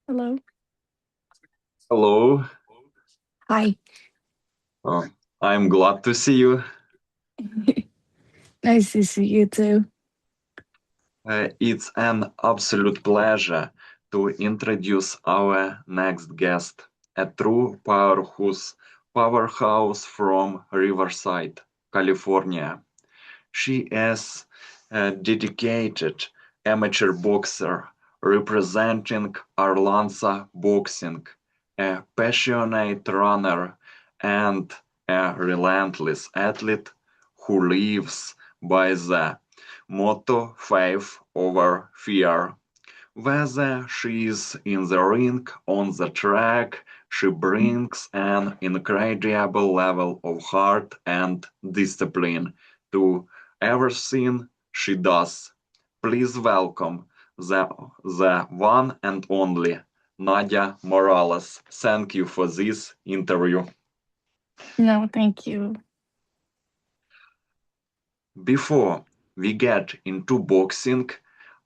Hello. Hello, Hi. uh, I'm glad to see you. Nice to see you too. It's an absolute pleasure to introduce our next guest, a true powerhouse from Riverside, California. She is a dedicated amateur boxer representing Arlanza Boxing, a passionate runner, and a relentless athlete who lives by the motto faith over fear. Whether she is in the ring, on the track, she brings an incredible level of heart and discipline to everything she does. Please welcome the one and only Nadia Morales. Thank you for this interview. No, thank you. Before we get into boxing,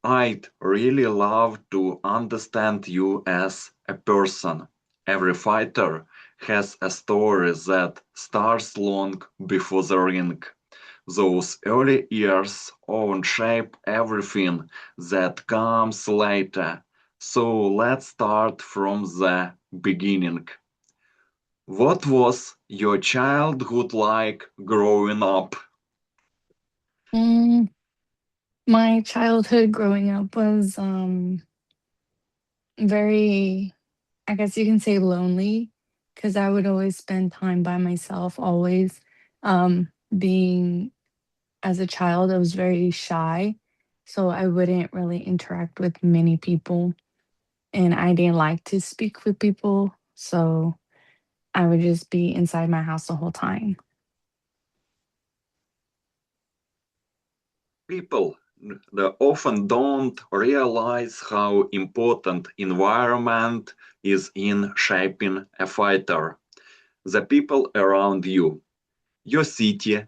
I'd really love to understand you as a person. Every fighter has a story that starts long before the ring. Those early years often shape everything that comes later. So let's start from the beginning. What was your childhood like growing up? Mm, my childhood growing up was very, I guess you can say, lonely, because I would always spend time by myself, always. Being as a child, I was very shy, so I wouldn't really interact with many people, and I didn't like to speak with people, so I would just be inside my house the whole time. People often don't realize how important environment is in shaping a fighter. The people around you, your city,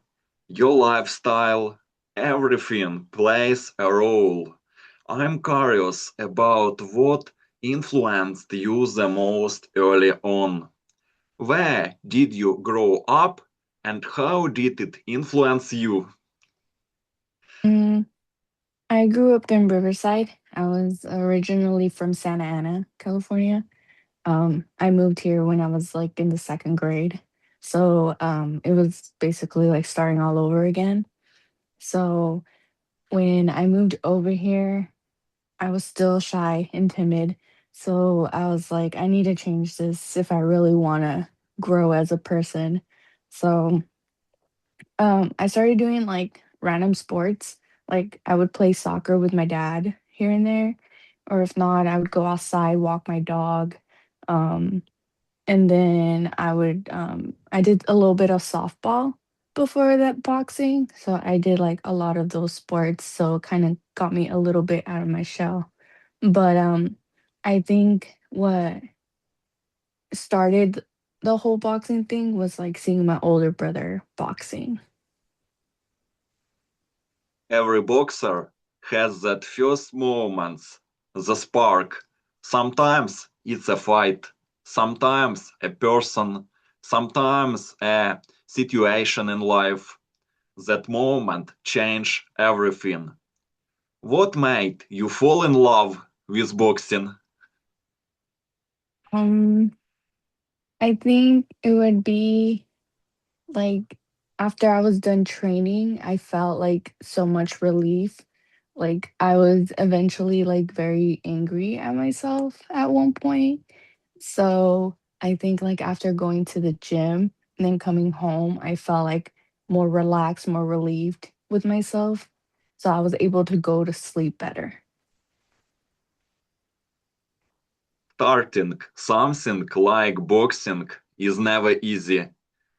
your lifestyle, everything plays a role. I'm curious about what influenced you the most early on. Where did you grow up and how did it influence you? Mm, I grew up in Riverside. I was originally from Santa Ana, California. I moved here when I was like in the second grade. So it was basically like starting all over again. So when I moved over here, I was still shy and timid. So I was like, I need to change this if I really want to grow as a person. So I started doing like random sports. Like I would play soccer with my dad here and there, or if not, I would go outside, walk my dog. Um, and then I did a little bit of softball before that boxing. So I did like a lot of those sports. So it kind of got me a little bit out of my shell. But I think what started the whole boxing thing was like seeing my older brother boxing. Every boxer has that first moments, the spark. Sometimes it's a fight, sometimes a person, sometimes a situation in life. That moment changed everything. What made you fall in love with boxing? Um, I think it would be like after I was done training, I felt like so much relief. Like I was eventually like very angry at myself at one point. So I think like after going to the gym and then coming home, I felt like more relaxed, more relieved with myself. So I was able to go to sleep better. Starting something like boxing is never easy,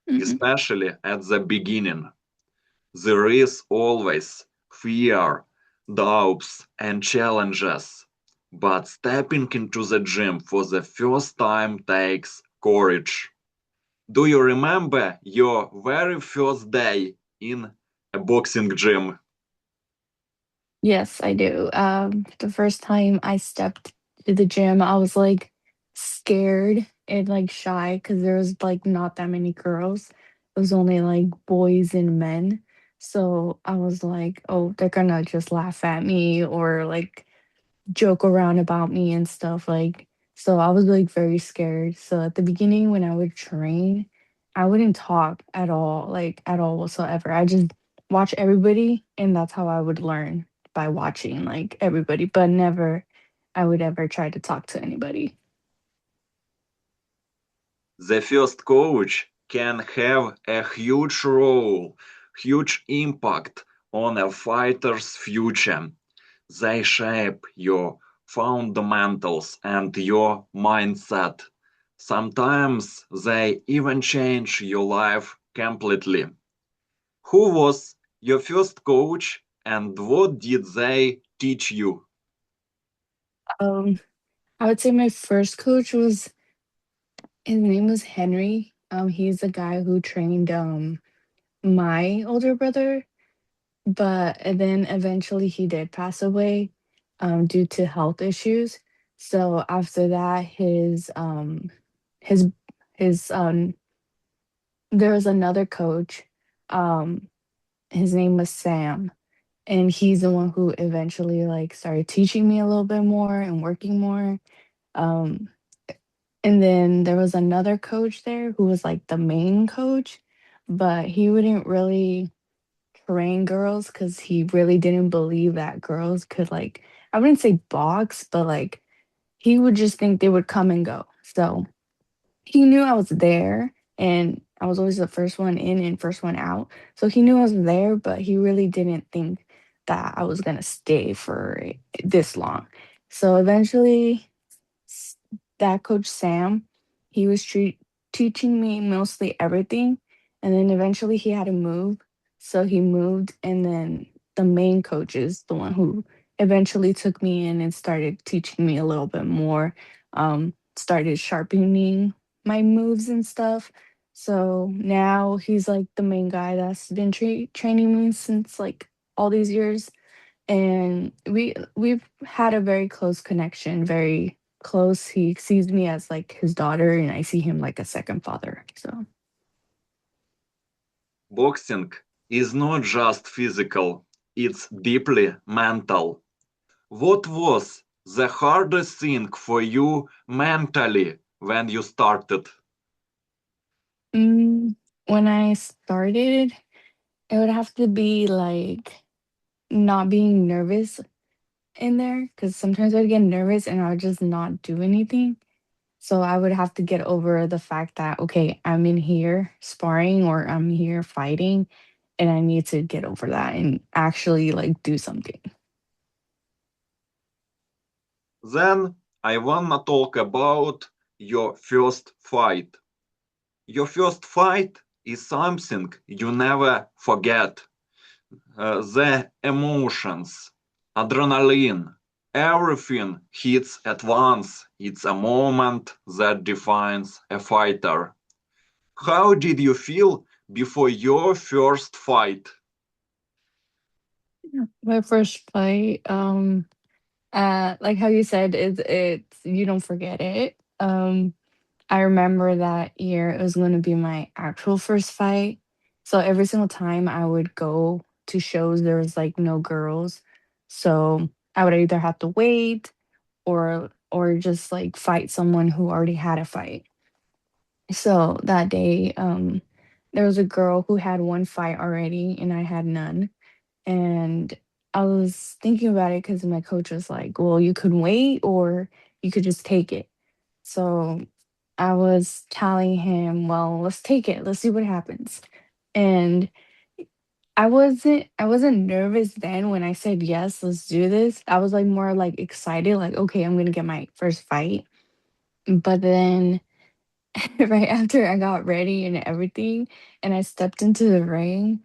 Mhm. especially at the beginning. There is always fear, doubts, and challenges. But stepping into the gym for the first time takes courage. Do you remember your very first day in a boxing gym? Yes, I do. The first time I stepped to the gym, I was like scared and like shy because there was like not that many girls. It was only like boys and men. So I was like, oh, they're gonna just laugh at me or like joke around about me and stuff like so I was like very scared. So at the beginning when I would train, I wouldn't talk at all, like at all whatsoever. I just watch everybody and that's how I would learn by watching like everybody, but never I would ever try to talk to anybody. The first coach can have a huge role, huge impact on a fighter's future. They shape your fundamentals and your mindset. Sometimes they even change your life completely. Who was your first coach and what did they teach you? Um I would say my first coach was his name was Henry. He's the guy who trained my older brother. But and then eventually he did pass away, due to health issues. So after that, his his there was another coach. Um, his name was Sam, and he's the one who eventually like started teaching me a little bit more and working more. Um, and then there was another coach there who was like the main coach, but he wouldn't really train girls because he really didn't believe that girls could like I wouldn't say box, but like he would just think they would come and go. So he knew I was there and I was always the first one in and first one out. So he knew I was there, but he really didn't think that I was gonna stay for this long. So eventually s- that coach Sam, he was teaching me mostly everything, and then eventually he had to move, so he moved, and then the main coach is the one who eventually took me in and started teaching me a little bit more, started sharpening my moves and stuff. So now he's like the main guy that's been training me since like all these years, and we've had a very close connection, very close. He sees me as like his daughter and I see him like a second father. So Boxing is not just physical, it's deeply mental. What was the hardest thing for you mentally when you started? mm, when I started, it would have to be like not being nervous in there because sometimes I'd get nervous and I would just not do anything. So I would have to get over the fact that, okay, I'm in here sparring or I'm here fighting and I need to get over that and actually like do something. Then I wanna talk about your first fight. Your first fight is something you never forget. The emotions, adrenaline, everything hits at once. It's a moment that defines a fighter. How did you feel before your first fight? My first fight, like how you said, it's you don't forget it. I remember that year it was going to be my actual first fight. So every single time I would go to shows, there was like no girls. So I would either have to wait or just like fight someone who already had a fight. So that day, there was a girl who had one fight already and I had none. And I was thinking about it because my coach was like, well, you could wait or you could just take it. So I was telling him, well, let's take it. Let's see what happens. And I wasn't nervous then when I said yes, let's do this. I was like more like excited, like, okay, I'm gonna get my first fight. But then right after I got ready and everything and I stepped into the ring,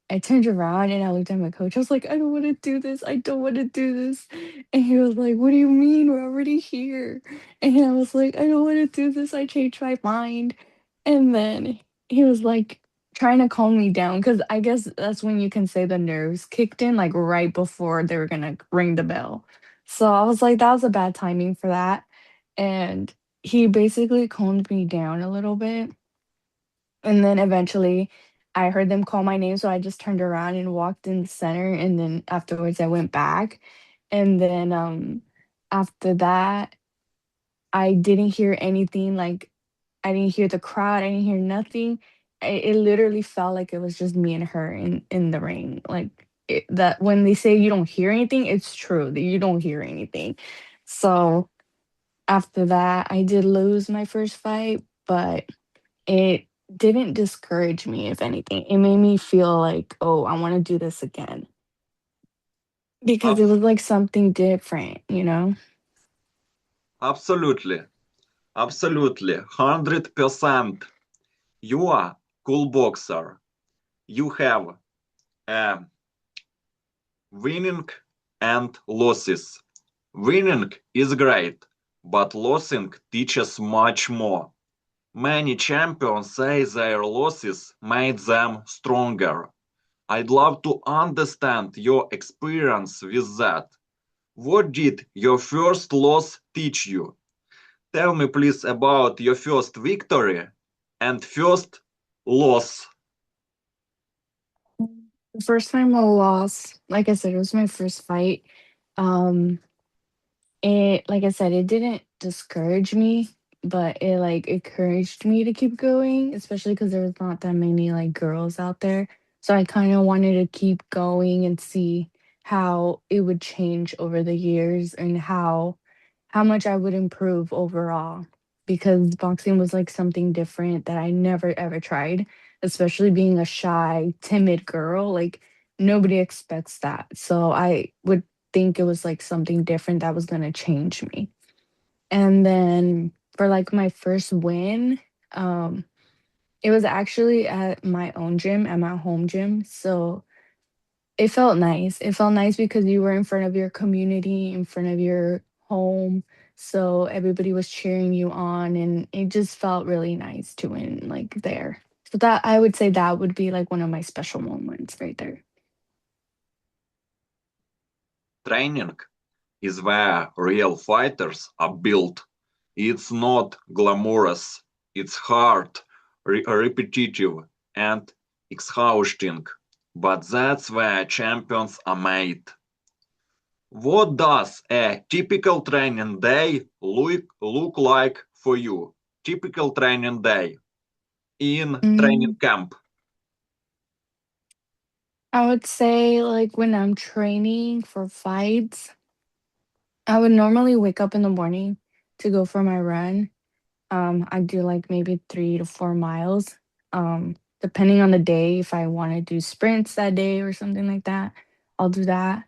I turned around and I looked at my coach. I was like, I don't want to do this. I don't want to do this. And he was like, what do you mean? We're already here. And I was like, I don't want to do this. I changed my mind. And then he was like trying to calm me down because I guess that's when you can say the nerves kicked in, like right before they were going to ring the bell. So I was like, that was a bad timing for that. And he basically calmed me down a little bit. And then eventually I heard them call my name. So I just turned around and walked in the center. And then afterwards I went back. And then after that, I didn't hear anything. Like I didn't hear the crowd. I didn't hear nothing. It literally felt like it was just me and her in the ring. Like that when they say you don't hear anything, it's true that you don't hear anything. So after that, I did lose my first fight, but it didn't discourage me, if anything. It made me feel like, oh, I want to do this again because it Abs- was like something different, you know? Absolutely, absolutely, 100%. You are cool boxer. You have a winning and losses. Winning is great, but losing teaches much more. Many champions say their losses made them stronger. I'd love to understand your experience with that. What did your first loss teach you? Tell me please about your first victory and first loss. The first time I lost, like I said, it was my first fight. Um, It like I said, it didn't discourage me, but it, like, encouraged me to keep going, especially because there was not that many, like, girls out there. So I kinda wanted to keep going and see how it would change over the years and how much I would improve overall, because boxing was, like, something different that I never ever tried, especially being a shy, timid girl, like, nobody expects that. So I would think it was, like, something different that was gonna change me. And then for, like, my first win, um, it was actually at my own gym, at my home gym, so it felt nice. It felt nice because you were in front of your community, in front of your home, so everybody was cheering you on, and it just felt really nice to win, like, there. So that I would say that would be, like, one of my special moments right there. Training is where real fighters are built. It's not glamorous, it's hard, repetitive, and exhausting. But that's where champions are made. What does a typical training day look like for you? Typical training day in training Mm, camp. I would say, like, when I'm training for fights, I would normally wake up in the morning to go for my run. I do like maybe 3 to 4 miles, depending on the day. If I want to do sprints that day or something like that, I'll do that.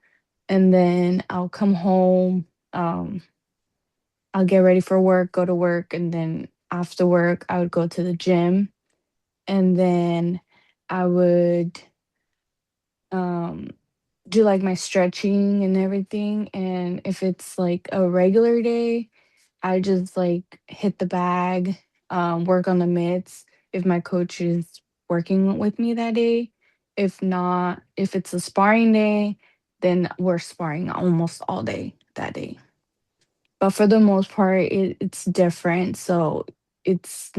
And then I'll come home. I'll get ready for work, go to work, and then after work, I would go to the gym. And then I would um, do like my stretching and everything. And if it's like a regular day, I just like hit the bag, work on the mitts if my coach is working with me that day. If not, if it's a sparring day, then we're sparring almost all day that day. But for the most part, it's different. So it's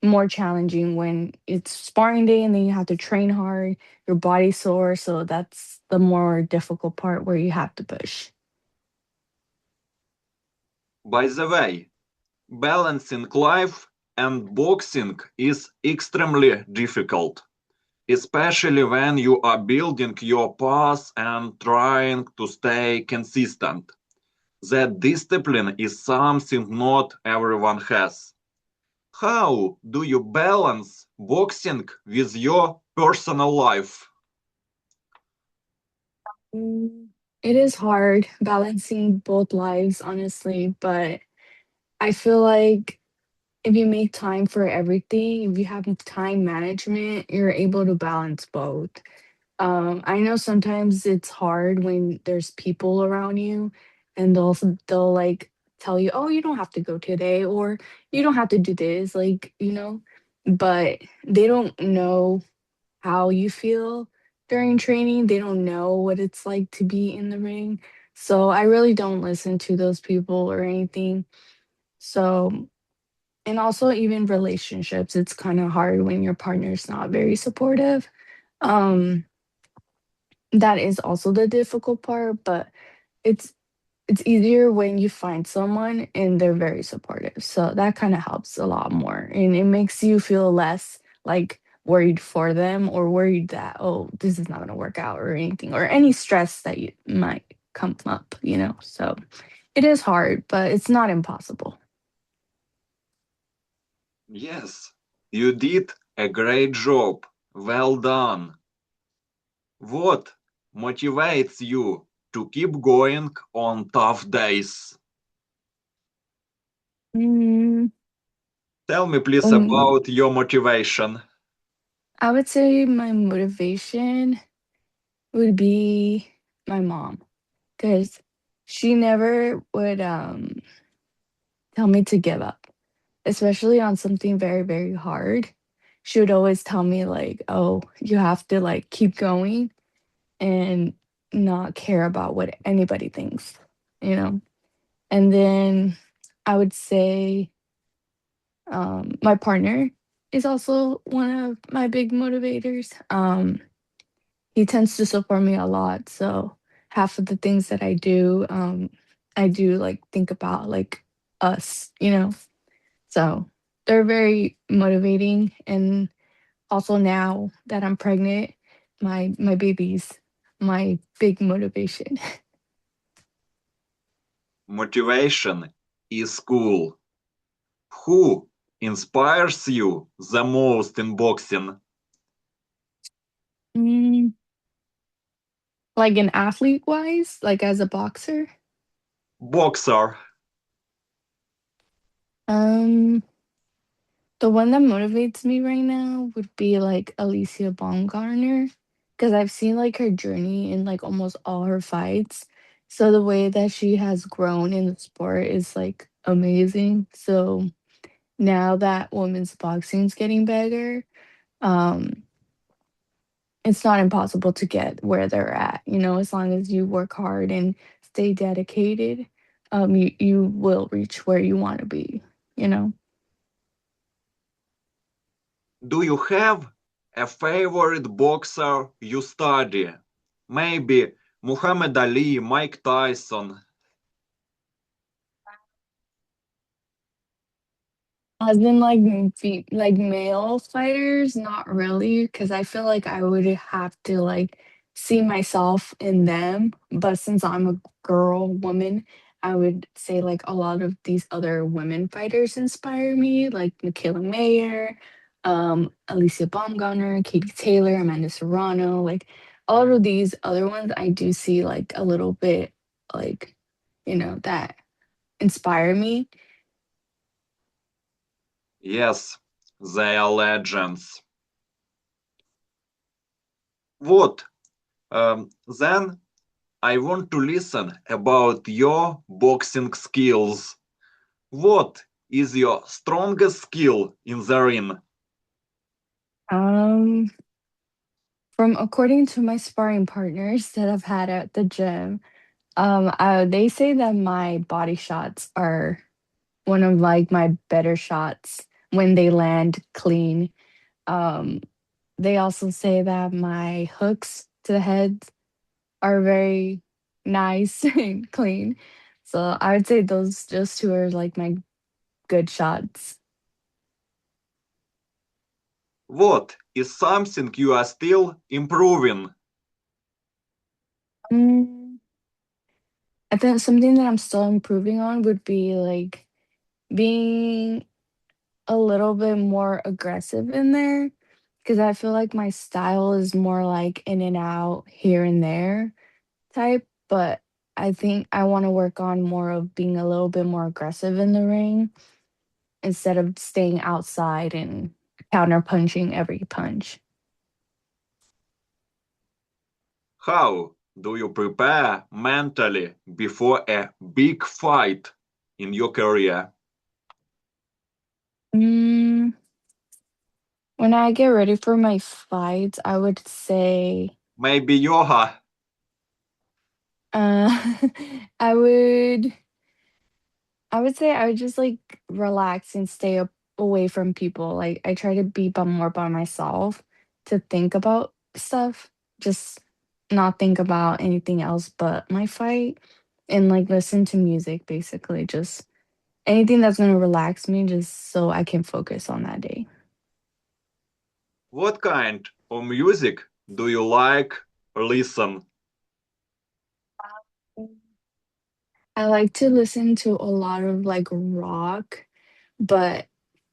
more challenging when it's sparring day and then you have to train hard, your body's sore. So that's the more difficult part where you have to push. By the way, balancing life and boxing is extremely difficult, especially when you are building your path and trying to stay consistent. That discipline is something not everyone has. How do you balance boxing with your personal life? Mm, It is hard balancing both lives, honestly, but I feel like if you make time for everything, if you have time management, you're able to balance both. I know sometimes it's hard when there's people around you and they'll like tell you, "Oh, you don't have to go today," or "You don't have to do this," like, but they don't know how you feel during training. They don't know what it's like to be in the ring. So I really don't listen to those people or anything. So, and also even relationships, it's kind of hard when your partner's not very supportive. Um, that is also the difficult part, but it's it's easier when you find someone and they're very supportive. So that kind of helps a lot more. And it makes you feel less like worried for them or worried that, oh, this is not going to work out or anything or any stress that you might come up, you know? So it is hard, but it's not impossible. Yes, you did a great job. Well done. What motivates you to keep going on tough days? Mm, Tell me please um, about your motivation. I would say my motivation would be my mom because she never would tell me to give up, especially on something very, very hard. She would always tell me, like, oh, you have to like keep going and not care about what anybody thinks, you know? And then I would say my partner is also one of my big motivators. He tends to support me a lot. So half of the things that I do like think about like us, you know? So they're very motivating. And also now that I'm pregnant, my baby's my big motivation. Motivation is cool. Who inspires you the most in boxing? Mm, like an athlete wise, like as a boxer. Boxer. Um, the one that motivates me right now would be like Alicia Baumgartner because I've seen like her journey in like almost all her fights. So the way that she has grown in the sport is like amazing. So now that women's boxing's getting bigger, um, it's not impossible to get where they're at, you know, as long as you work hard and stay dedicated, you will reach where you want to be, you know. Do you have a favorite boxer you study? Maybe Muhammad Ali, Mike Tyson. As in like like male fighters, not really, because I feel like I would have to like see myself in them. But since I'm a girl, woman, I would say like a lot of these other women fighters inspire me, like Michaela Mayer, Alicia Baumgartner, Katie Taylor, Amanda Serrano, like a lot of these other ones I do see like a little bit like, you know, that inspire me. Yes, they are legends. What? Then I want to listen about your boxing skills. What is your strongest skill in the ring? Um, From according to my sparring partners that I've had at the gym, they say that my body shots are one of like my better shots when they land clean. Um, they also say that my hooks to the head are very nice and clean. So I would say those just two are like my good shots. What is something you are still improving? Mm, I think something that I'm still improving on would be like being a little bit more aggressive in there because I feel like my style is more like in and out here and there type, but I think I want to work on more of being a little bit more aggressive in the ring instead of staying outside and counter punching every punch. How do you prepare mentally before a big fight in your career? Mm, when I get ready for my fights, I would say Maybe yoga? Uh, I would I would say I would just like relax and stay up away from people. Like I try to be more by myself to think about stuff, just not think about anything else but my fight and like listen to music basically. Just anything that's gonna relax me just so I can focus on that day. What kind of music do you like listen? I like to listen to a lot of like rock, but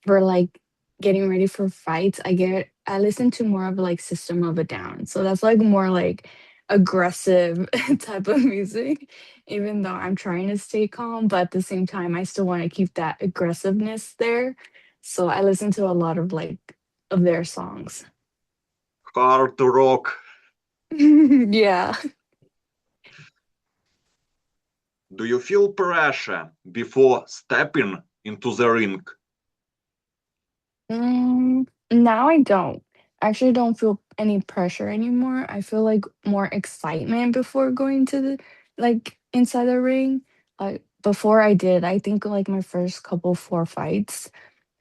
for like getting ready for fights, I listen to more of like System of a Down. So that's like more like aggressive type of music, even though I'm trying to stay calm, but at the same time I still want to keep that aggressiveness there. So I listen to a lot of like of their songs. Hard rock? Yeah. Do you feel pressure before stepping into the ring? Now I don't. I actually don't feel any pressure anymore. I feel like more excitement before going to the like inside the ring. Like before I did, I think like my first couple four fights,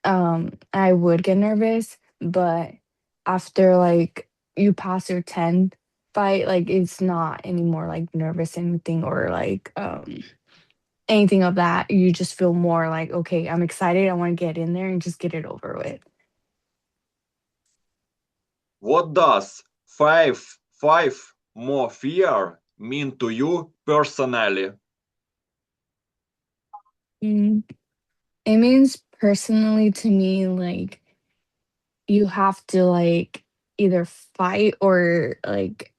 I would get nervous, but after like you pass your 10th fight, like it's not anymore like nervous anything or like anything of that. You just feel more like, okay, I'm excited. I want to get in there and just get it over with. What does five more fear mean to you personally? Mm, It means personally to me, like you have to like either fight or like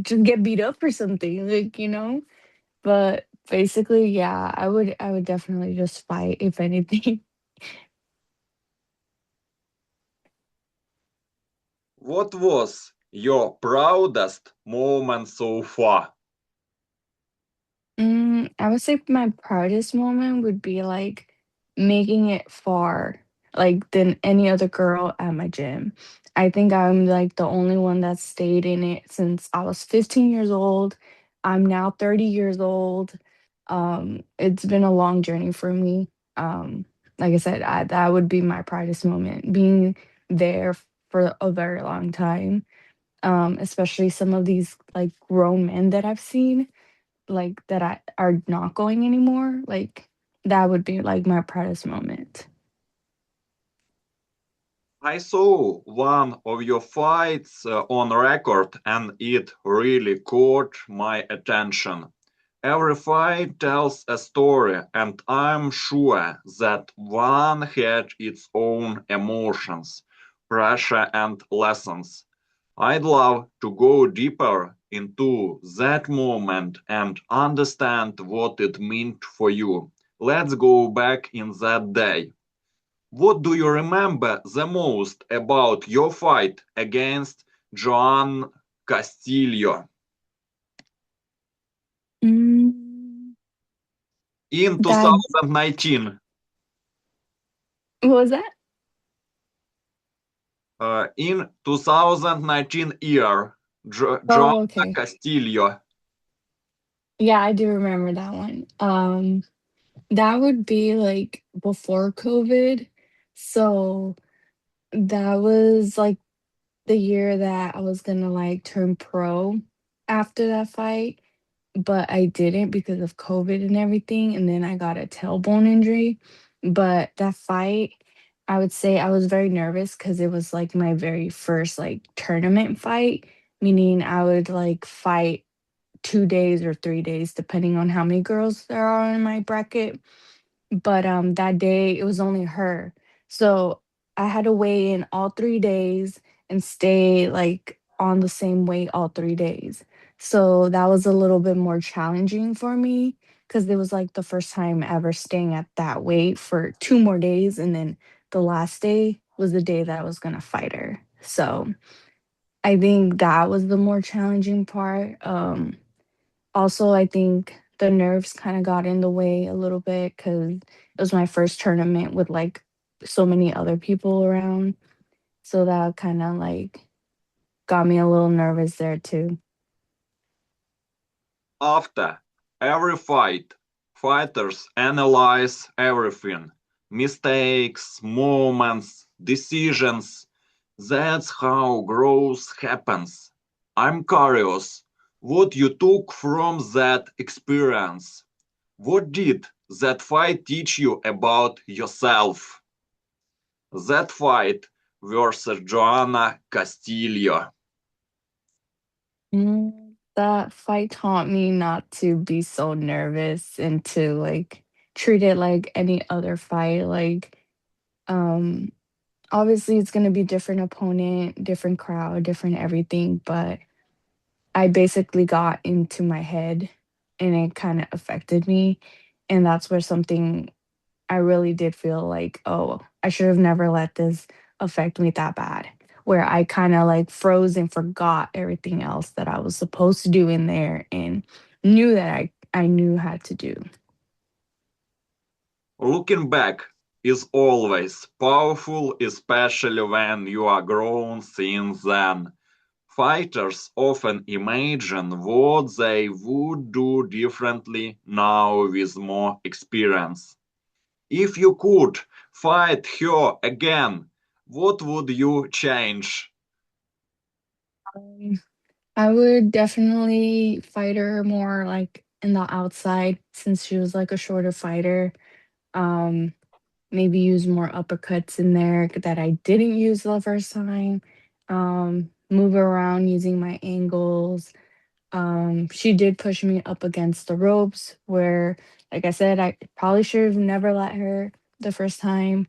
just get beat up or something, like, you know? But basically, yeah, I would definitely just fight if anything. What was your proudest moment so far? I would say my proudest moment would be like making it far, like than any other girl at my gym. I think I'm like the only one that stayed in it since I was 15 years old. I'm now 30 years old. It's been a long journey for me. Like I said, that would be my proudest moment, being there for a very long time. Especially some of these like grown men that I've seen like that I are not going anymore, like that would be like my proudest moment. I saw one of your fights on record and it really caught my attention. Every fight tells a story, and I'm sure that one had its own emotions, pressure, and lessons. I'd love to go deeper into that moment and understand what it meant for you. Let's go back in that day. What do you remember the most about your fight against Joan Castillo Mm, in that 2019? what was that? In 2019 year, Joan Oh, okay. Castillo. Yeah, I do remember that one. That would be like before COVID. So that was like the year that I was gonna like turn pro after that fight, but I didn't because of COVID and everything. And then I got a tailbone injury. But that fight, I would say I was very nervous because it was like my very first like tournament fight, meaning I would like fight 2 days or 3 days, depending on how many girls there are in my bracket. But, that day, it was only her. So, I had to weigh in all 3 days and stay, like, on the same weight all 3 days. So, that was a little bit more challenging for me because it was, like, the first time ever staying at that weight for 2 more days, and then the last day was the day that I was gonna fight her. So, I think that was the more challenging part. Also, I think the nerves kinda got in the way a little bit because it was my first tournament with, like, so many other people around, so that kinda, like, got me a little nervous there too. After every fight, fighters analyze everything: mistakes, moments, decisions. That's how growth happens. I'm curious what you took from that experience. What did that fight teach you about yourself? That fight versus Joanna Castillo. That fight taught me not to be so nervous and to like treat it like any other fight. Um, obviously it's gonna be different opponent, different crowd, different everything, but I basically got into my head and it kind of affected me. And that's where something I really did feel like, oh, I should have never let this affect me that bad. Where I kind of like froze and forgot everything else that I was supposed to do in there and knew that I knew had to do. Looking back is always powerful, especially when you are grown since then. Fighters often imagine what they would do differently now with more experience. If you could fight her again, what would you change? Um, I would definitely fight her more like in the outside since she was like a shorter fighter. Um, Maybe use more uppercuts in there that I didn't use the first time. Move around using my angles. She did push me up against the ropes where, like I said, I probably should have never let her the first time.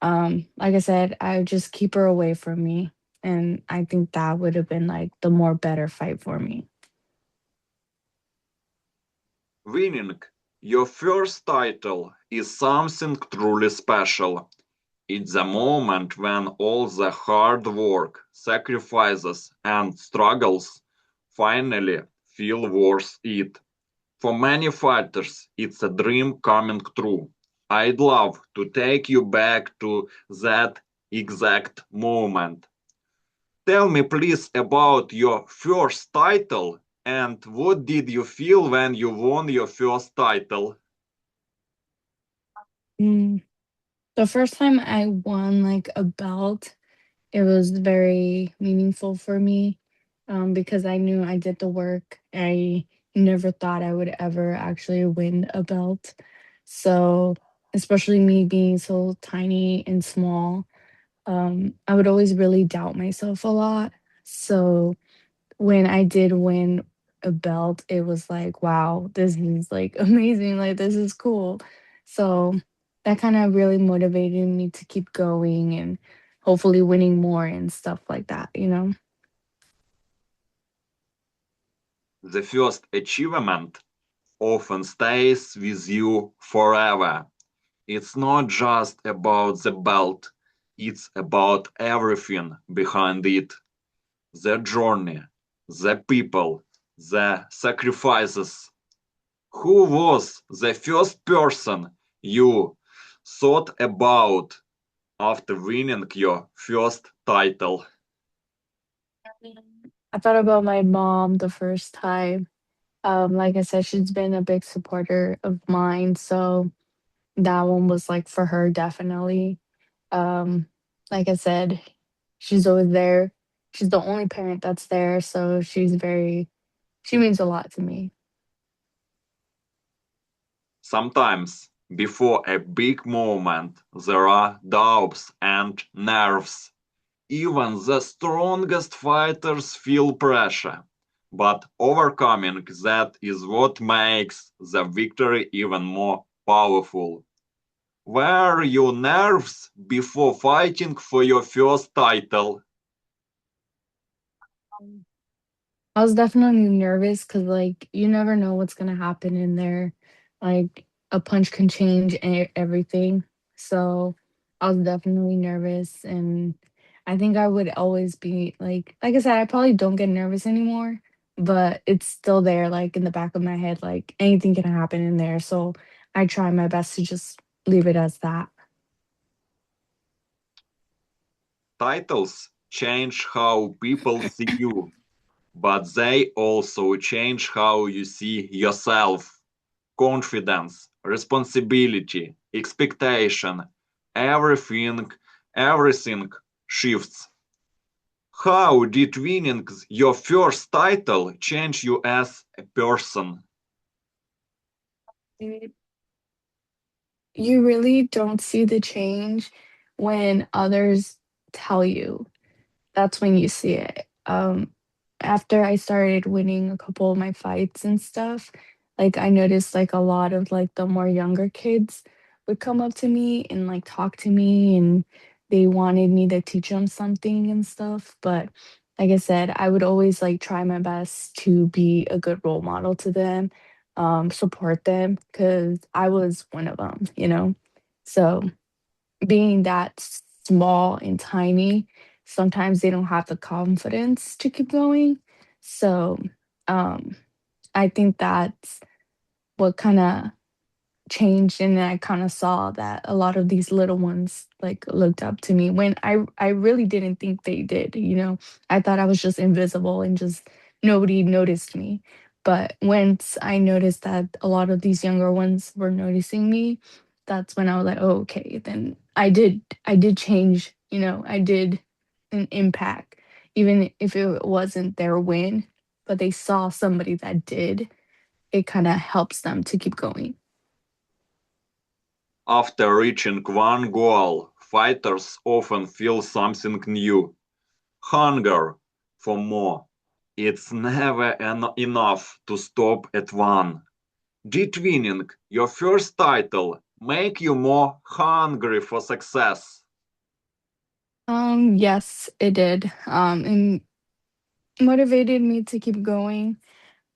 Like I said, I would just keep her away from me. And I think that would have been like the more better fight for me. Winning your first title is something truly special. It's a moment when all the hard work, sacrifices, and struggles finally feel worth it. For many fighters, it's a dream coming true. I'd love to take you back to that exact moment. Tell me please about your first title and what did you feel when you won your first title? Mm. The first time I won like a belt, it was very meaningful for me, because I knew I did the work. I never thought I would ever actually win a belt. So, especially me being so tiny and small, I would always really doubt myself a lot. So, when I did win a belt, it was like, wow, this is like amazing. Like, this is cool. So that kind of really motivated me to keep going and hopefully winning more and stuff like that, you know? The first achievement often stays with you forever. It's not just about the belt, it's about everything behind it: the journey, the people, the sacrifices. Who was the first person you thought about after winning your first title? I thought about my mom the first time. Like I said, she's been a big supporter of mine. So that one was like for her, definitely. Um, like I said, she's always there. She's the only parent that's there. So she means a lot to me. Sometimes, before a big moment, there are doubts and nerves. Even the strongest fighters feel pressure. But overcoming that is what makes the victory even more powerful. Were your nerves before fighting for your first title? I was definitely nervous because, like, you never know what's gonna happen in there. Like, a punch can change everything. So, I was definitely nervous, and I think I would always be like I said, I probably don't get nervous anymore, but it's still there, like in the back of my head. Like anything can happen in there. So, I try my best to just leave it as that. Titles change how people see you. but they also change how you see yourself. Confidence, responsibility, expectation, everything, everything shifts. How did winning your first title change you as a person? You really don't see the change when others tell you. That's when you see it. After I started winning a couple of my fights and stuff, like I noticed like a lot of like the more younger kids would come up to me and like talk to me and they wanted me to teach them something and stuff. But like I said, I would always like try my best to be a good role model to them, support them because I was one of them, you know? So being that small and tiny, sometimes they don't have the confidence to keep going. So, um, I think that's what kinda changed, and I kinda saw that a lot of these little ones, like, looked up to me when I really didn't think they did, you know? I thought I was just invisible and just nobody noticed me, but once I noticed that a lot of these younger ones were noticing me, that's when I was like, "Oh, okay, then I did change," you know? I did an impact, even if it wasn't their win, but they saw somebody that did, it kinda helps them to keep going. After reaching one goal, fighters often feel something new. Hunger for more. It's never enough to stop at one. Did winning your first title make you more hungry for success? Yes, it did. And motivated me to keep going.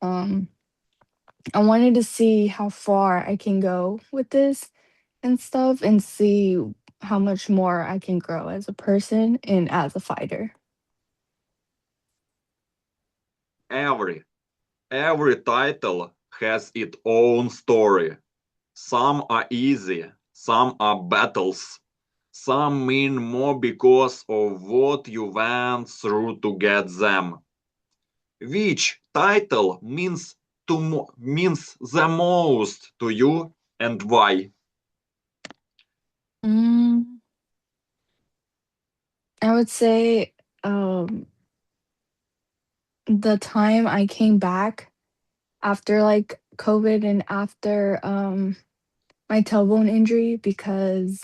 Um, I wanted to see how far I can go with this and stuff and see how much more I can grow as a person and as a fighter. Every every title has its own story. Some are easy, some are battles. Some mean more because of what you went through to get them. Which title means the most to you and why? Mm, I would say um, the time I came back after like COVID and after my tailbone injury because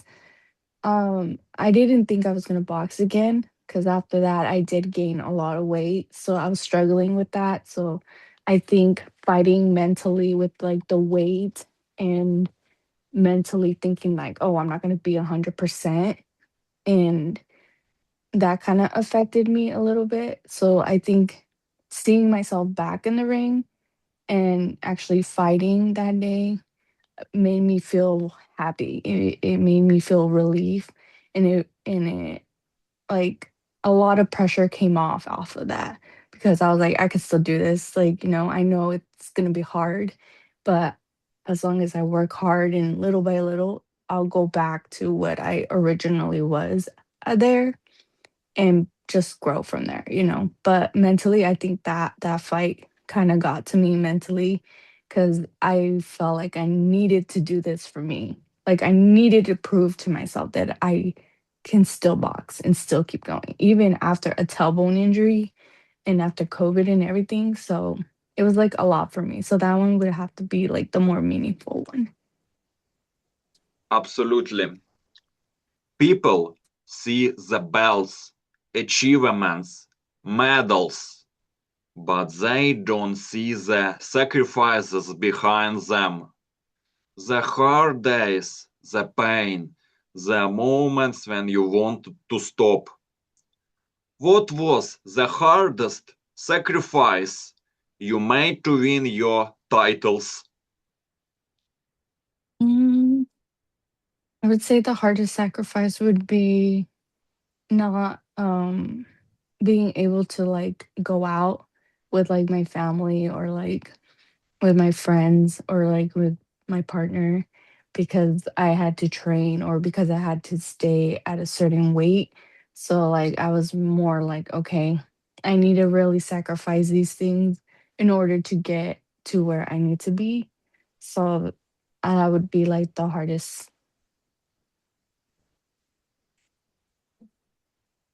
I didn't think I was gonna box again because after that I did gain a lot of weight, so I was struggling with that. So I think fighting mentally with like the weight and mentally thinking like, oh, I'm not gonna be 100%, and that kind of affected me a little bit. So I think seeing myself back in the ring and actually fighting that day made me feel happy. It made me feel relief, and it like a lot of pressure came off of that because I was like, I could still do this. Like, you know, I know it's gonna be hard, but as long as I work hard and little by little, I'll go back to what I originally was there and just grow from there, you know. But mentally, I think that that fight kind of got to me mentally because I felt like I needed to do this for me. Like I needed to prove to myself that I can still box and still keep going, even after a tailbone injury and after COVID and everything. So it was like a lot for me. So that one would have to be like the more meaningful one. Absolutely. People see the belts, achievements, medals, but they don't see the sacrifices behind them. The hard days, the pain, the moments when you want to stop. What was the hardest sacrifice you made to win your titles? Mm, I would say the hardest sacrifice would be not being able to like go out with like my family or like with my friends or like with my partner because I had to train or because I had to stay at a certain weight. So like I was more like, okay, I need to really sacrifice these things in order to get to where I need to be. So that would be like the hardest.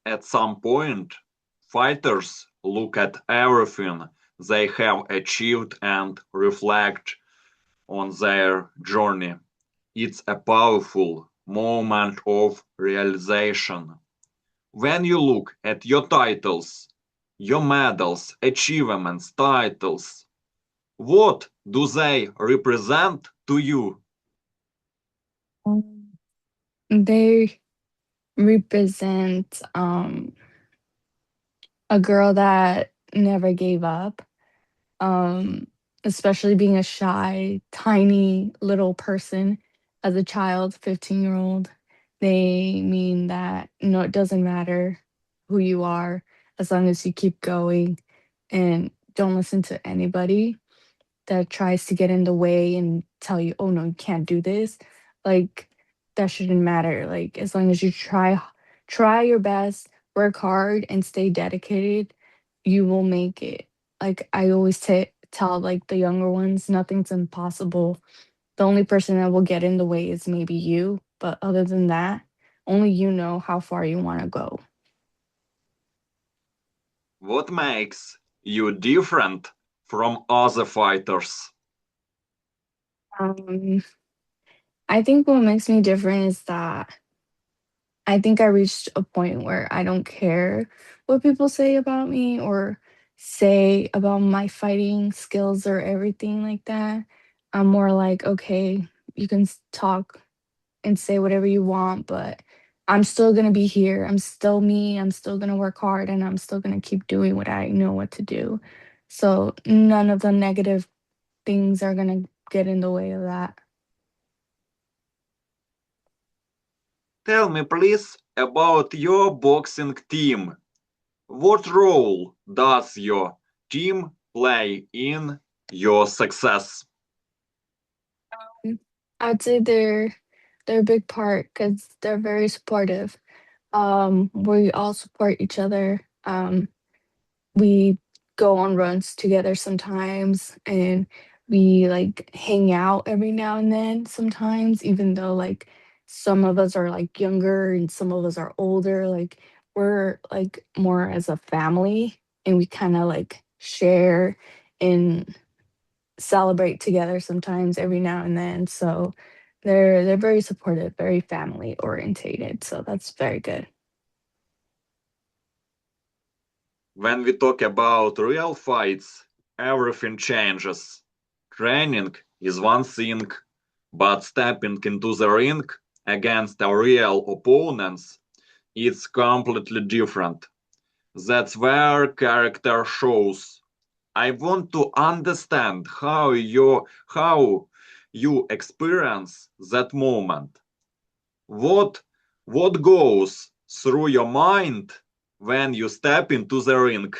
At some point, fighters look at everything they have achieved and reflect on their journey. It's a powerful moment of realization. When you look at your titles, your medals, achievements, titles, what do they represent to you? Um, They represent a girl that never gave up, um, especially being a shy, tiny little person as a child, 15-year-old. They mean that, it doesn't matter who you are as long as you keep going and don't listen to anybody that tries to get in the way and tell you, "Oh, no, you can't do this." Like, that shouldn't matter. Like, as long as you try your best, work hard, and stay dedicated, you will make it. Like, I always tell, like, the younger ones, nothing's impossible. The only person that will get in the way is maybe you, but other than that, only you know how far you wanna go. What makes you different from other fighters? Um, I think what makes me different is that I think I reached a point where I don't care what people say about me or say about my fighting skills or everything like that. I'm more like, okay, you can talk and say whatever you want, but I'm still going to be here. I'm still me. I'm still going to work hard and I'm still going to keep doing what I know what to do. So none of the negative things are going to get in the way of that. Tell me please about your boxing team. What role does your team play in your success? Mm, I'd say they're a big part because they're very supportive. We all support each other. We go on runs together sometimes, and we like hang out every now and then sometimes, even though like some of us are like younger and some of us are older. Like we're like more as a family, and we kind of like share and celebrate together sometimes every now and then. So they're very supportive, very family orientated. So that's very good. When we talk about real fights, everything changes. Training is one thing, but stepping into the ring against a real opponents, it's completely different. That's where character shows. I want to understand how you experience that moment. What what goes through your mind when you step into the ring?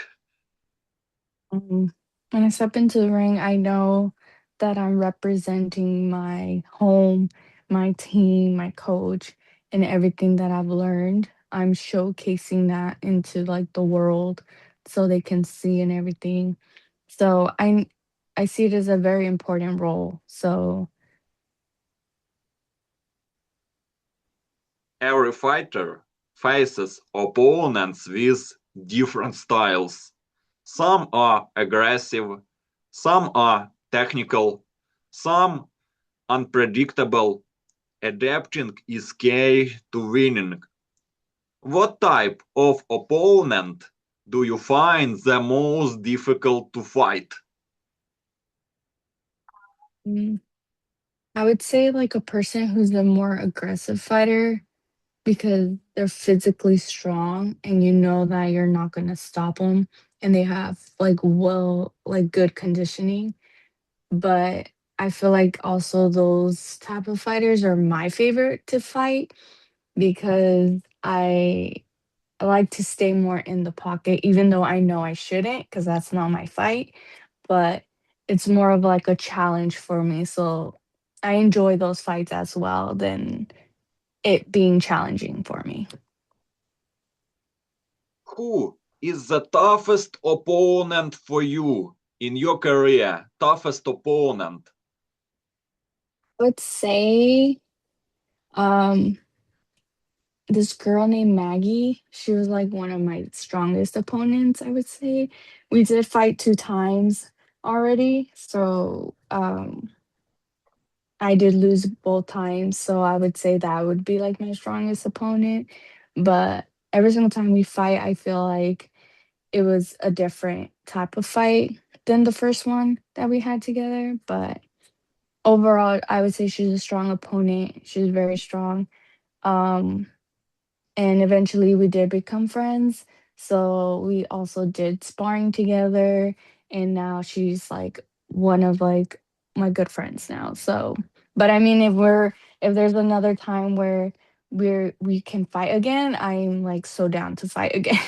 Um, when I step into the ring, I know that I'm representing my home, my team, my coach, and everything that I've learned. I'm showcasing that into like the world so they can see and everything. So I see it as a very important role. So Every fighter faces opponents with different styles. Some are aggressive, some are technical, some unpredictable. Adapting is key to winning. What type of opponent do you find the most difficult to fight? mm, I would say like a person who's a more aggressive fighter because they're physically strong and you know that you're not going to stop them, and they have like like good conditioning. But I feel like also those type of fighters are my favorite to fight because I like to stay more in the pocket even though I know I shouldn't because that's not my fight, but it's more of like a challenge for me. So I enjoy those fights as well than it being challenging for me. Who is the toughest opponent for you in your career? Toughest opponent. I would say um this girl named Maggie. She was like one of my strongest opponents, I would say. We did fight 2 times already. So I did lose both times. So I would say that would be like my strongest opponent. But every single time we fight, I feel like it was a different type of fight than the first one that we had together. But overall, I would say she's a strong opponent. She's very strong. Um, and eventually we did become friends. So we also did sparring together, and now she's like one of like my good friends now. So, but I mean, if there's another time where we can fight again, I'm like so down to fight again.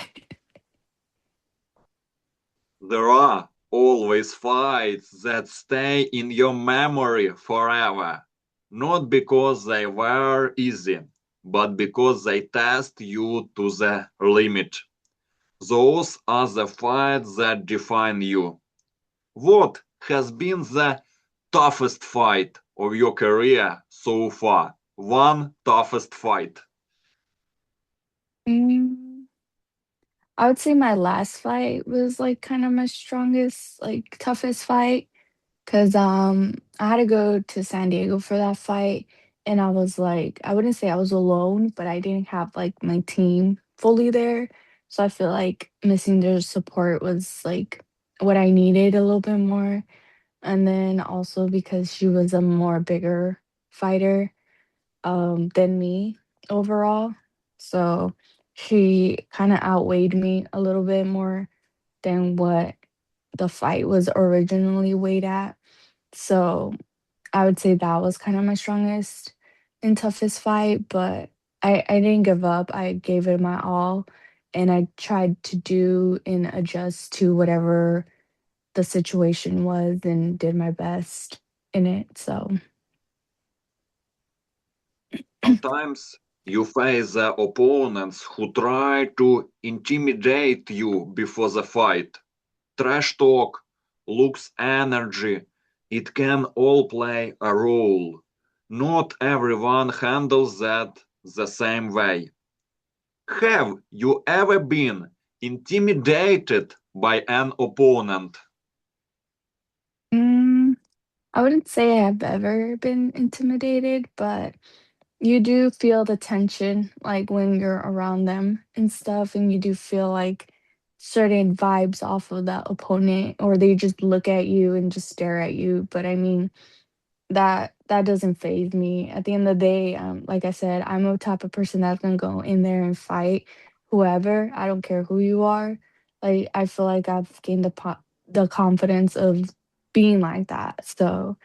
There are always fights that stay in your memory forever. Not because they were easy, but because they test you to the limit. Those are the fights that define you. What has been the toughest fight of your career so far? One toughest fight. Mm, I would say my last fight was like kind of my strongest, like toughest fight. Cause I had to go to San Diego for that fight, and I was like, I wouldn't say I was alone, but I didn't have like my team fully there. So I feel like missing their support was like what I needed a little bit more. And then also because she was a more bigger fighter than me overall. So she kind of outweighed me a little bit more than what the fight was originally weighed at. So I would say that was kind of my strongest and toughest fight, but I didn't give up. I gave it my all, and I tried to do and adjust to whatever the situation was and did my best in it. So, Sometimes you face the opponents who try to intimidate you before the fight. Trash talk, looks energy, it can all play a role. Not everyone handles that the same way. Have you ever been intimidated by an opponent? mm, I wouldn't say I've ever been intimidated, but you do feel the tension, like, when you're around them and stuff, and you do feel, like, certain vibes off of that opponent, or they just look at you and just stare at you, but, I mean, that doesn't faze me. At the end of the day, like I said, I'm a type of person that's gonna go in there and fight whoever, I don't care who you are. Like, I feel like I've gained the confidence of being like that, so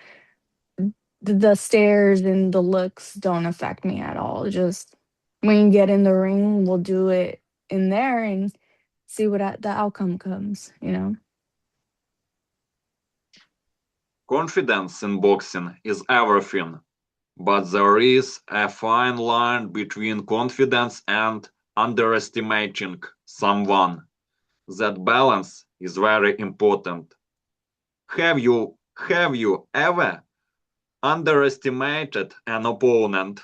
the stares and the looks don't affect me at all. Just when you get in the ring, we'll do it in there and see what the outcome comes, you know? Confidence in boxing is everything, but there is a fine line between confidence and underestimating someone. That balance is very important. Have you ever underestimated an opponent?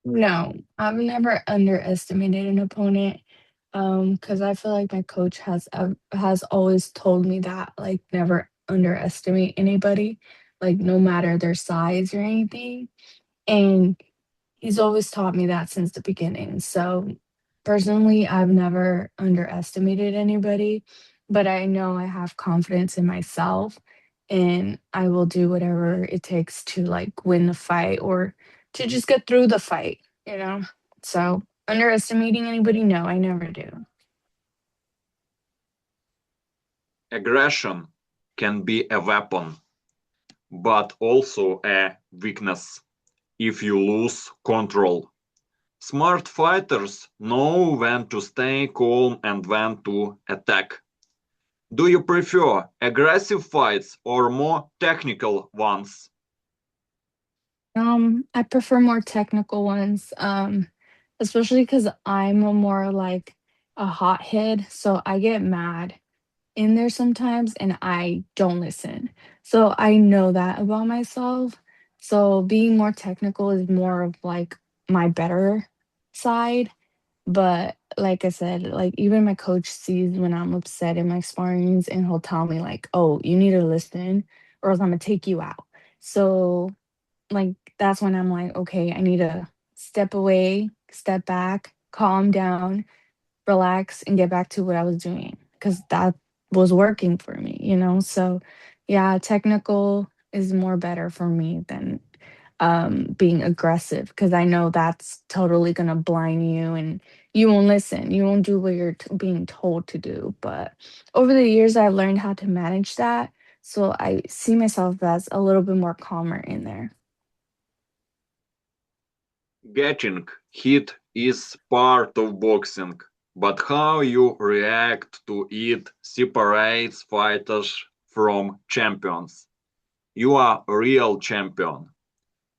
No, I've never underestimated an opponent. Because I feel like my coach has always told me that, like, never underestimate anybody, like, no matter their size or anything. And he's always taught me that since the beginning. So, personally, I've never underestimated anybody, but I know I have confidence in myself, and I will do whatever it takes to, like, win the fight or to just get through the fight, you know? So, underestimating anybody, no, I never do. Aggression can be a weapon, but also a weakness if you lose control. Smart fighters know when to stay calm and when to attack. Do you prefer aggressive fights or more technical ones? I prefer more technical ones, especially because 'cause I'm a more, like, a hothead, so I get mad in there sometimes and I don't listen. So I know that about myself. So being more technical is more of like my better side. But like I said, like even my coach sees when I'm upset in my sparrings and he'll tell me like, "Oh, you need to listen or else I'm gonna take you out." So like that's when I'm like, "Okay, I need to step away, step back, calm down, relax and get back to what I was doing because that was working for me, you know?" So, yeah, technical is more better for me than being aggressive because I know that's totally gonna blind you and you won't listen. You won't do what you're being told to do. But over the years, I've learned how to manage that. So I see myself as a little bit more calmer in there. Getting hit is part of boxing, but how you react to it separates fighters from champions. You are a real champion.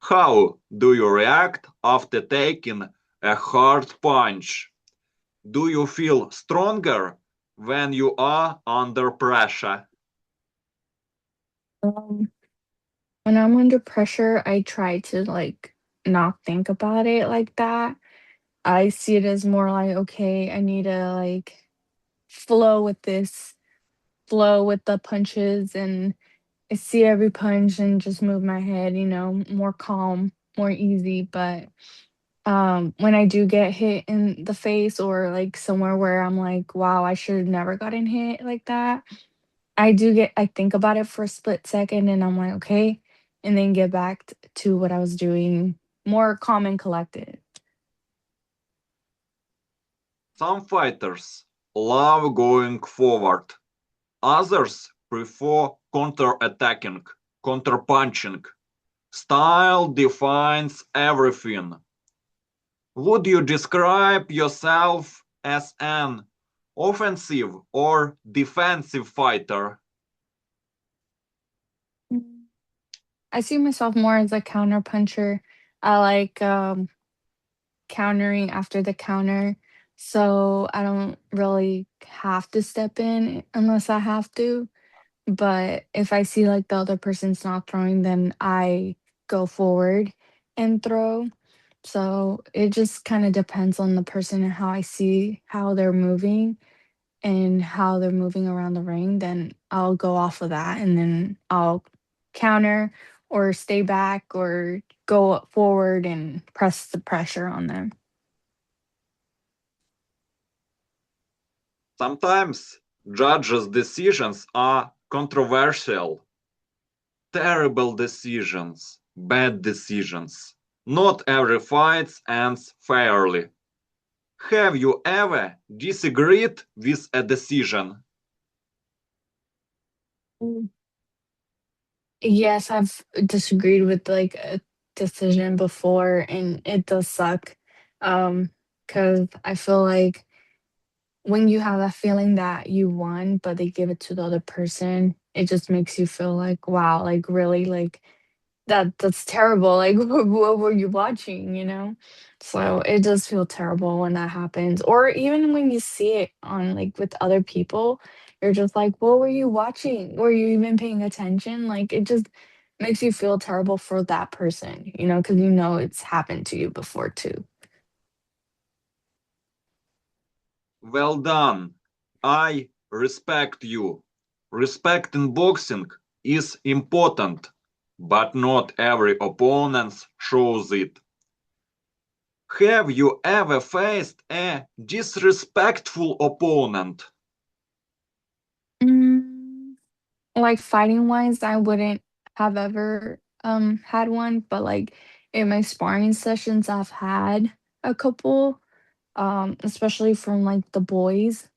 How do you react after taking a hard punch? Do you feel stronger when you are under pressure? Um, when I'm under pressure, I try to like not think about it like that. I see it as more like, okay, I need to like flow with this, flow with the punches and I see every punch and just move my head, you know, more calm, more easy. But when I do get hit in the face or like somewhere where I'm like, wow, I should have never gotten hit like that, I think about it for a split second and I'm like, okay, and then get back to what I was doing, more calm and collected. Some fighters love going forward, others prefer counter-attacking, counter-punching. Style defines everything. Would you describe yourself as an offensive or defensive fighter? Mm. I see myself more as a counter puncher. I like countering after the counter. So I don't really have to step in unless I have to. But if I see like the other person's not throwing, then I go forward and throw. So it just kind of depends on the person and how I see how they're moving and how they're moving around the ring. Then I'll go off of that and then I'll counter or stay back or go forward and press the pressure on them. Sometimes judges' decisions are controversial. Terrible decisions, bad decisions. Not every fight ends fairly. Have you ever disagreed with a decision? Yes, I've disagreed with like a decision before and it does suck. Cause I feel like when you have that feeling that you won, but they give it to the other person, it just makes you feel like, wow, like really like that's terrible. Like what were you watching, you know? So it does feel terrible when that happens. Or even when you see it on like with other people, you're just like, what were you watching? Were you even paying attention? Like it just makes you feel terrible for that person, you know, because you know it's happened to you before too. Well done. I respect you. Respect in boxing is important, but not every opponent shows it. Have you ever faced a disrespectful opponent? Mm, like fighting wise, I wouldn't have ever had one, but like in my sparring sessions, I've had a couple, especially from like the boys.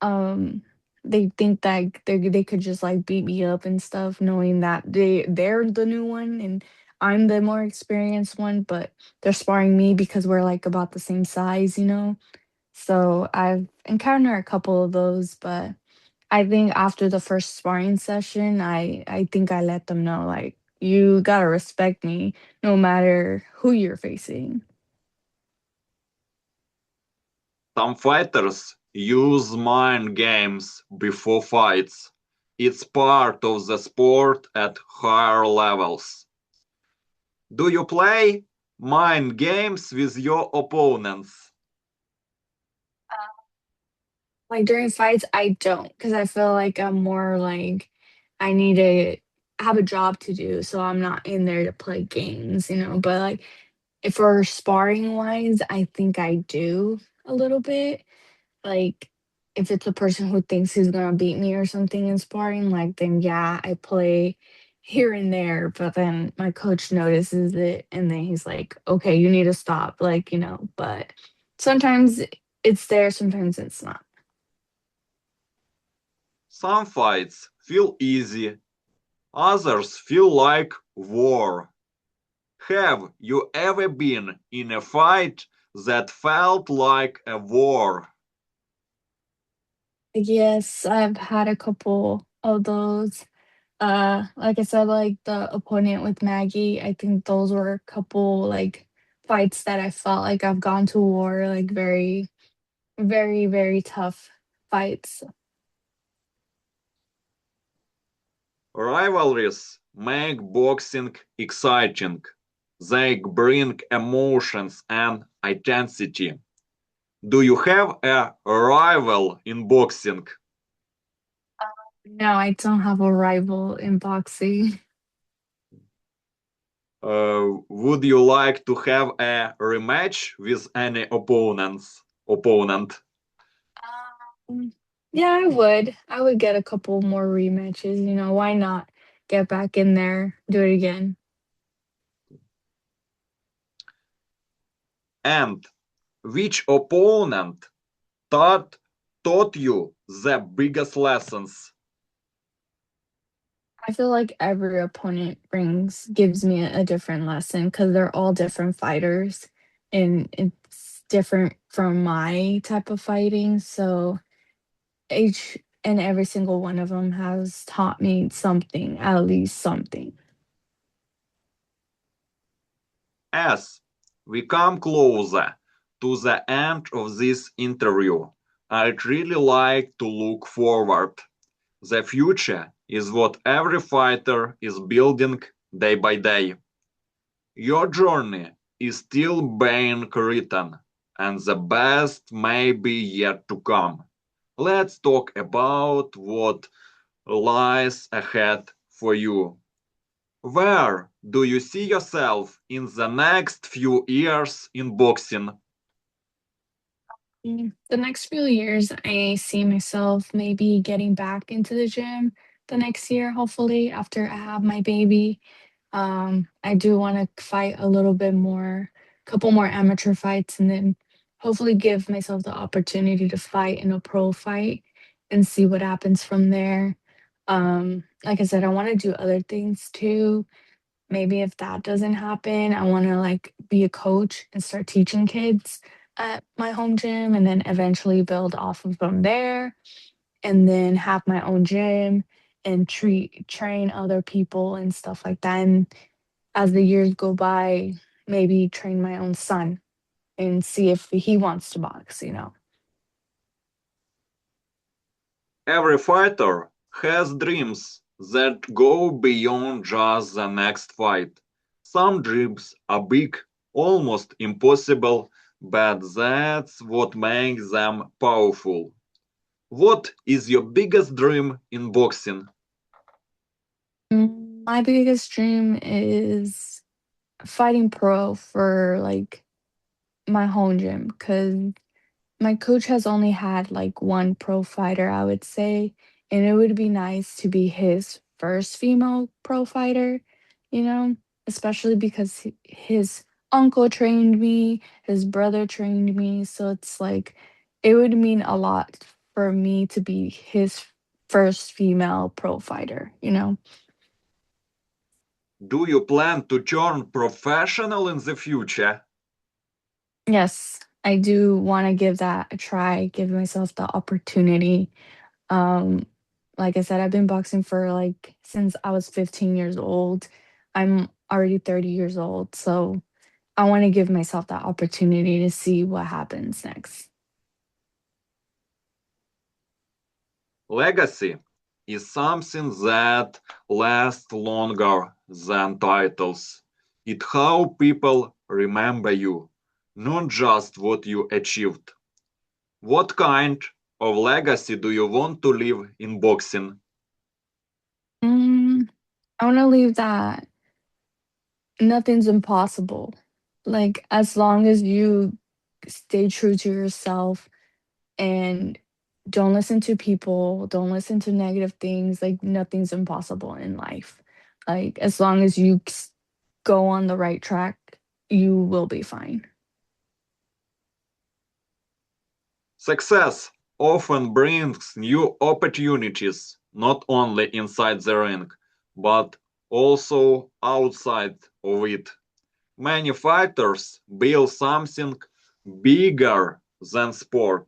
Um, they think that they could just like beat me up and stuff, knowing that they're the new one and I'm the more experienced one, but they're sparring me because we're like about the same size, you know. So I've encountered a couple of those, but I think after the first sparring session, I think I let them know like you gotta respect me no matter who you're facing. Some fighters Use mind games before fights. It's part of the sport at higher levels. Do you play mind games with your opponents? Like during fights, I don't because I feel like I'm more like I need to have a job to do, so I'm not in there to play games, you know. But like if for sparring wise, I think I do a little bit. Like if it's a person who thinks he's gonna beat me or something in sparring, like then yeah, I play here and there, but then my coach notices it and then he's like, okay, you need to stop, like, you know, but sometimes it's there, sometimes it's not. Some fights feel easy, others feel like war. Have you ever been in a fight that felt like a war? Yes, I've had a couple of those. Like I said, like the opponent with Maggie, I think those were a couple like fights that I felt like I've gone to war, like very, very, very tough fights. Rivalries make boxing exciting. They bring emotions and intensity. Do you have a rival in boxing? No, I don't have a rival in boxing. Would you like to have a rematch with any opponent? Um, yeah, I would. I would get a couple more rematches, you know, why not get back in there, do it again. And which opponent taught taught you the biggest lessons? I feel like every opponent gives me a different lesson because they're all different fighters and it's different from my type of fighting. So each and every single one of them has taught me something, at least something. As we come closer to the end of this interview, I'd really like to look forward. The future is what every fighter is building day by day. Your journey is still being written, and the best may be yet to come. Let's talk about what lies ahead for you. Where do you see yourself in the next few years in boxing? The next few years, I see myself maybe getting back into the gym the next year, hopefully, after I have my baby. I do want to fight a little bit more, couple more amateur fights, and then hopefully give myself the opportunity to fight in a pro fight and see what happens from there. Like I said, I want to do other things too. Maybe if that doesn't happen, I want to like be a coach and start teaching kids at my home gym and then eventually build off of from there and then have my own gym and train other people and stuff like that. And as the years go by, maybe train my own son and see if he wants to box, you know. Every fighter has dreams that go beyond just the next fight. Some dreams are big, almost impossible, but that's what makes them powerful. What is your biggest dream in boxing? My biggest dream is fighting pro for like my home gym because my coach has only had like one pro fighter, I would say, and it would be nice to be his first female pro fighter, you know, especially because his uncle trained me, his brother trained me, so it's like it would mean a lot for me to be his first female pro fighter, you know. Do you plan to turn professional in the future? Yes, I do want to give that a try, give myself the opportunity. Um, like I said, I've been boxing for like since I was 15 years old. I'm already 30 years old, so I want to give myself that opportunity to see what happens next. Legacy is something that lasts longer than titles. It's how people remember you, not just what you achieved. What kind of legacy do you want to leave in boxing? Mm, I want to leave that nothing's impossible. Like, as long as you stay true to yourself and don't listen to people, don't listen to negative things, like, nothing's impossible in life. Like, as long as you go on the right track, you will be fine. Success often brings new opportunities, not only inside the ring, but also outside of it. Many fighters build something bigger than sport,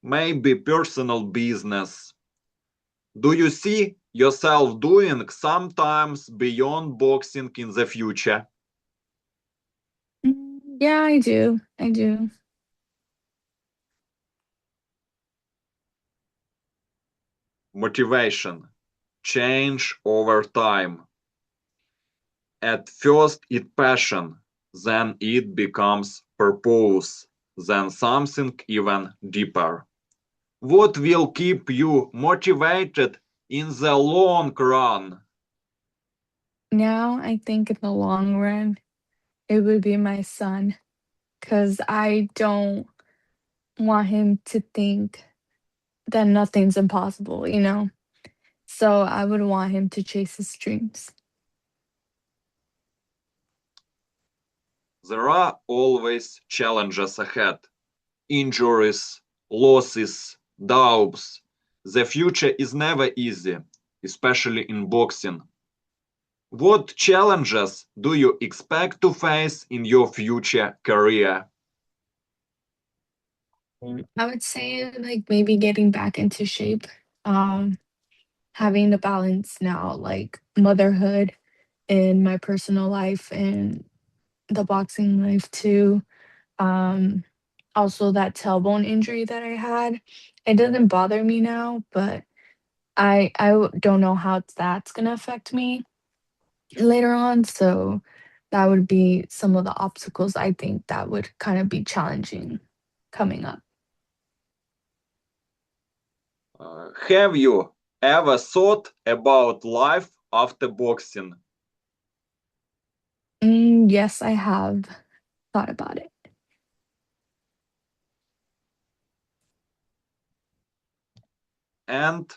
maybe personal business. Do you see yourself doing sometimes beyond boxing in the future? Yeah, I do. I do. Motivation, change over time. At first it's passion, then it becomes purpose, then something even deeper. What will keep you motivated in the long run? Now, I think in the long run, it would be my son, because I don't want him to think that nothing's impossible, you know? So I would want him to chase his dreams. There are always challenges ahead, injuries, losses, doubts. The future is never easy, especially in boxing. What challenges do you expect to face in your future career? I would say, like, maybe getting back into shape, um, having the balance now, like motherhood in my personal life and the boxing life too. Um, Also that tailbone injury that I had, it doesn't bother me now, but don't know how that's gonna affect me later on. So that would be some of the obstacles I think that would kind of be challenging coming up. Have you ever thought about life after boxing? Yes, I have thought about it. And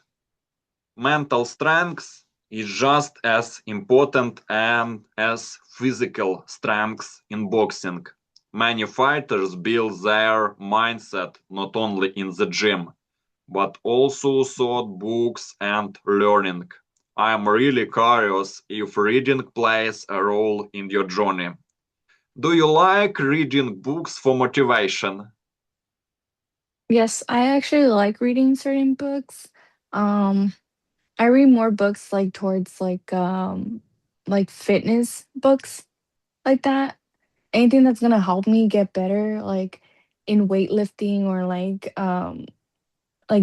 mental strength is just as important and as physical strength in boxing. Many fighters build their mindset not only in the gym, but also through books and learning. I am really curious if reading plays a role in your journey. Do you like reading books for motivation? Yes, I actually like reading certain books. Um, I read more books like towards like fitness books like that. Anything that's gonna help me get better, like in weightlifting or like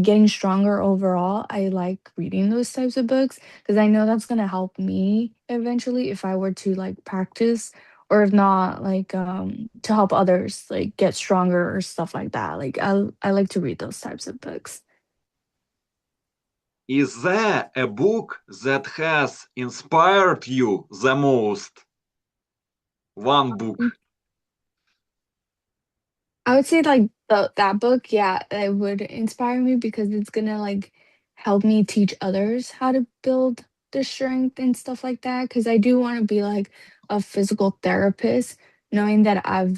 getting stronger overall. I like reading those types of books because I know that's gonna help me eventually if I were to like practice, or if not, like to help others like get stronger or stuff like that. Like I like to read those types of books. Is there a book that has inspired you the most? One book. I would say like that book, yeah, it would inspire me because it's gonna like help me teach others how to build the strength and stuff like that. Cause I do want to be like a physical therapist, knowing that I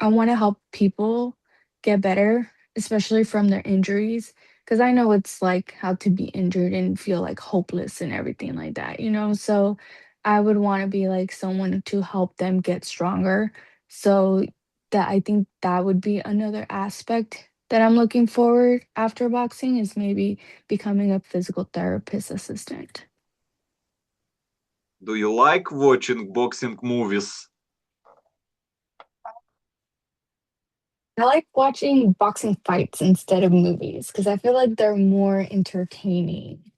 want to help people get better, especially from their injuries. Because I know it's like how to be injured and feel like hopeless and everything like that, you know? So I would want to be like someone to help them get stronger. So that I think that would be another aspect that I'm looking forward after boxing is maybe becoming a physical therapist assistant. Do you like watching boxing movies? I like watching boxing fights instead of movies because I feel like they're more entertaining.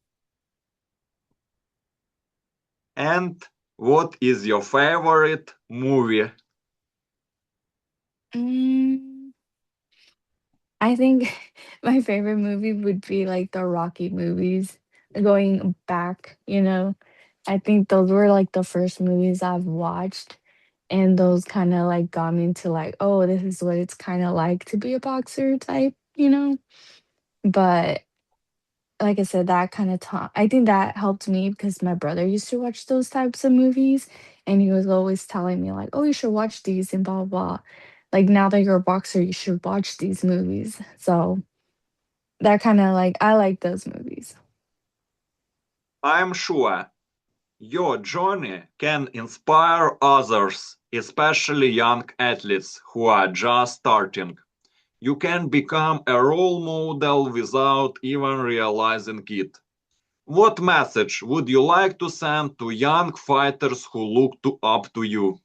And what is your favorite movie? Mm, I think my favorite movie would be like the Rocky movies. Going back, I think those were like the first movies I've watched, and those kind of like got me into like, oh, this is what it's kind of like to be a boxer type. But like I said, that kind of taught, I think that helped me because my brother used to watch those types of movies and he was always telling me, like, oh, you should watch these and blah, blah. Like, now that you're a boxer, you should watch these movies. So that kind of like, I like those movies. I'm sure your journey can inspire others, especially young athletes who are just starting. You can become a role model without even realizing it. What message would you like to send to young fighters who look up to you?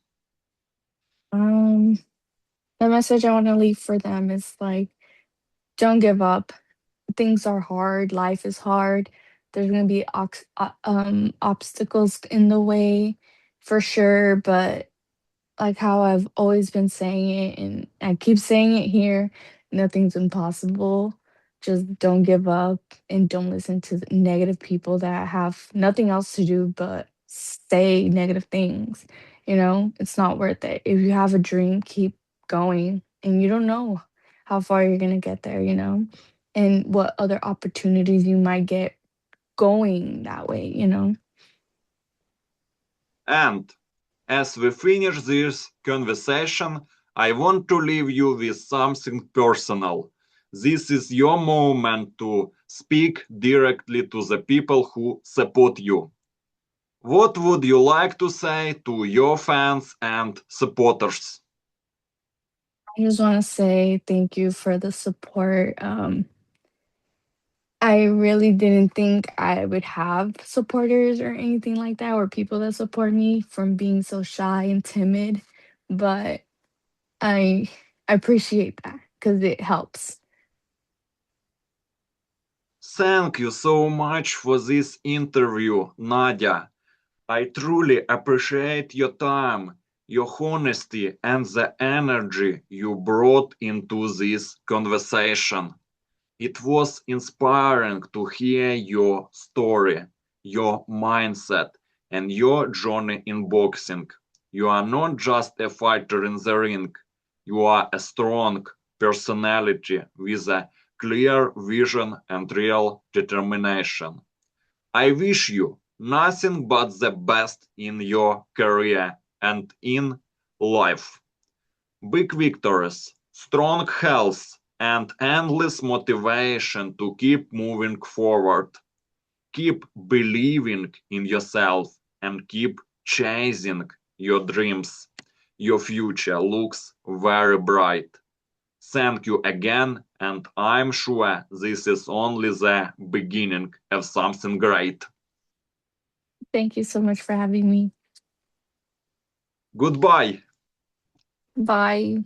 Um, the message I want to leave for them is like, don't give up. Things are hard. Life is hard. There's gonna be obstacles in the way for sure, but like how I've always been saying it, and I keep saying it here, nothing's impossible. Just don't give up and don't listen to the negative people that have nothing else to do but say negative things. It's not worth it. If you have a dream, keep going. And you don't know how far you're going to get there, and what other opportunities you might get going that way. And as we finish this conversation, I want to leave you with something personal. This is your moment to speak directly to the people who support you. What would you like to say to your fans and supporters? I just want to say thank you for the support. I really didn't think I would have supporters or anything like that, or people that support me from being so shy and timid. But I appreciate that because it helps. Thank you so much for this interview, Nadia. I truly appreciate your time, your honesty, and the energy you brought into this conversation. It was inspiring to hear your story, your mindset, and your journey in boxing. You are not just a fighter in the ring, you are a strong personality with a clear vision and real determination. I wish you nothing but the best in your career and in life. Big victories, strong health, and endless motivation to keep moving forward. Keep believing in yourself and keep chasing your dreams. Your future looks very bright. Thank you again, and I'm sure this is only the beginning of something great. Thank you so much for having me. Goodbye. Bye.